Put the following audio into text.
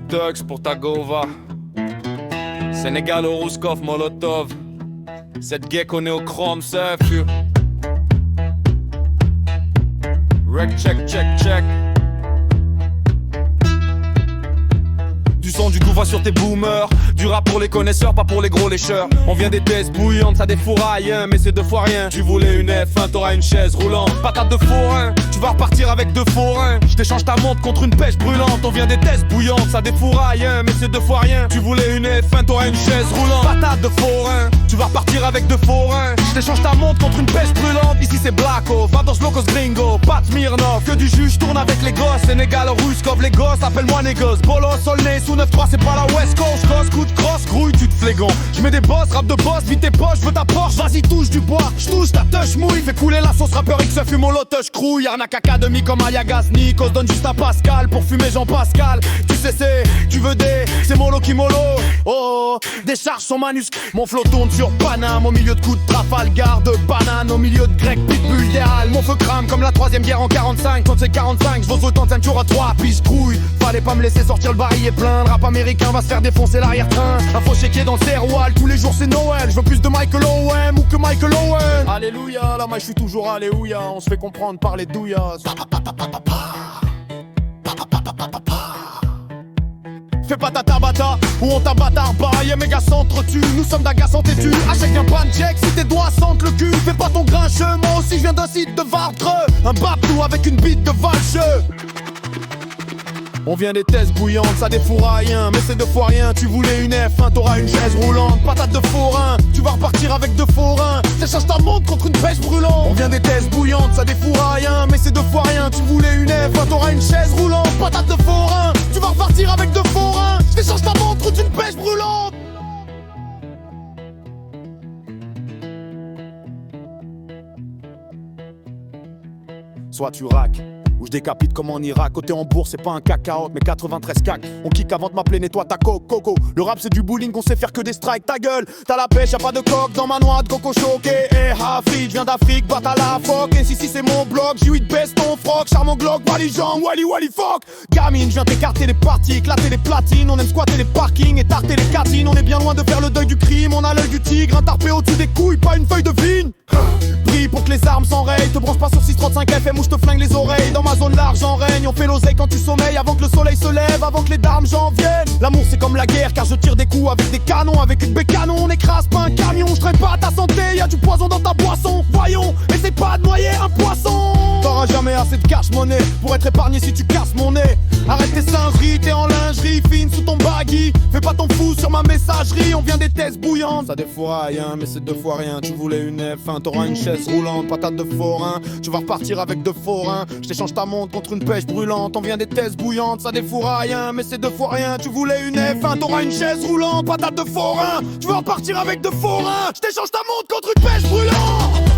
tux pour ta gova. Sénégal au Rouskov, Molotov. Cette gecko néochrome, c'est vieux. Rec, check, check, check. Du son, du gouva sur tes boomers. Du rap pour les connaisseurs, pas pour les gros lécheurs. On vient des thèses bouillantes, ça défouraille, hein, mais c'est deux fois rien. Tu voulais une F1, t'auras une chaise roulante. Patate de forain, tu vas repartir avec deux forains. Je t'échange ta montre contre une pêche brûlante. On vient des thèses bouillantes, ça défouraille, hein, mais c'est deux fois rien. Tu voulais une F1, t'auras une chaise roulante. Patate de forain, tu vas repartir avec deux forains. Je t'échange ta montre contre une pêche brûlante. Ici c'est Blacko, va dans Locos Gringo, Pat Smirnov. Que du juge tourne avec les gosses. Sénégal, Ruskov, les gosses, appelle-moi négoce. Bolo, Solnay, sous 9-3, c'est pas la West Coast. Cross, coup de cross, grouille, tu te flégon. Je mets des boss, rap de boss, vite tes poches, veux ta Porsche. Vas-y, touche du bois, j'touche ta touche mouille. Fais couler la sauce rappeur X, fume au lotush crouille. Arnaque académie comme Aliagas, Nikos, donne juste à Pascal pour fumer Jean-Pascal. Tu sais, tu veux c'est mollo qui mollo. Oh, décharge son manuscrit. Mon flow tourne sur Paname, au milieu de coups de Trafalgar, de banane, au milieu de grec, pitbull idéal. Mon feu crame comme la troisième guerre en 45. Quand c'est 45, j'vaux autant de ceinture à 3, puis j'crouille. Fallait pas me laisser sortir le barillet plein. Le rap américain va se faire défoncer l'arrière-train. Info chéquier dans le serroal, tous les jours c'est Noël. Je veux plus de Michael Owen ou que Michael Owen. Alléluia, là moi je suis toujours alléluia. On se fait comprendre par les douillas. Fais pas ta tabata ou on t'abatard bas. Y'a mes gars s'entretuent, nous sommes d'agaçants têtus. Achète un pancake si tes doigts sentent le cul. Fais pas ton grincheux, moi aussi je viens d'un site de Vartreux. Un babtou avec une bite de valcheux. On vient des thèses bouillantes, ça défouraille, hein, mais c'est deux fois rien. Tu voulais une F1, t'auras une chaise roulante. Patate de forain, tu vas repartir avec deux forains. T'échanges ta montre contre une pêche brûlante. On vient des thèses bouillantes, ça défouraille, hein, mais c'est deux fois rien. Tu voulais une F1, t'auras une chaise roulante. Patate de forain, tu vas repartir avec deux forains. J't'échange ta montre contre une pêche brûlante. Soit tu raques ou je décapite comme en Irak. Côté en bourse, c'est pas un CAC 40 mais 93 CAC. On kick avant de m'appeler, nettoie ta coco. Le rap c'est du bowling, on sait faire que des strikes. Ta gueule, t'as la pêche, y'a pas de coque dans ma noix de coco choqué. Eh Hafi, je viens d'Afrique, bat à la phoque. Et si c'est mon blog, J8 baisse ton froc. Charmant Glock, Wally Jean, Wally fuck. Gamine, je viens t'écarter les parties, éclater les platines. On aime squatter les parkings et tarter les catines. On est bien loin de faire le deuil du crime. On a l'œil du tigre, un tarpé au-dessus des couilles, pas une feuille de vigne. Prie pour que les armes s'enrayent. Te branche pas sur 635 FM où je te flingue les oreilles. Dans ma zone large en règne, on fait l'oseille quand tu sommeilles. Avant que le soleil se lève, avant que les dames j'en viennent. L'amour c'est comme la guerre car je tire des coups avec des canons. Avec une bécanon, on écrase pas un camion. Je traîne pas à ta santé, y'a du poison dans ta boisson. Voyons, essaie pas de noyer un poisson. T'auras jamais assez de cash monnaie pour être épargné si tu casses mon nez. Arrête tes singeries, t'es en lingerie fine sous ton baggy. Fais pas ton fou sur ma messagerie. On vient des thèses bouillantes. Ça défouraille, hein, mais c'est deux fois rien. Tu voulais une F1, t'auras une chaise roulante. Patate de forain, tu vas repartir avec deux forains. Je t'échange ta montre contre une pêche brûlante. On vient des thèses bouillantes, ça défouraille, hein, mais c'est deux fois rien. Tu voulais une F1, t'auras une chaise roulante. Patate de forain, tu vas repartir avec deux forains. Je t'échange ta montre contre une pêche brûlante.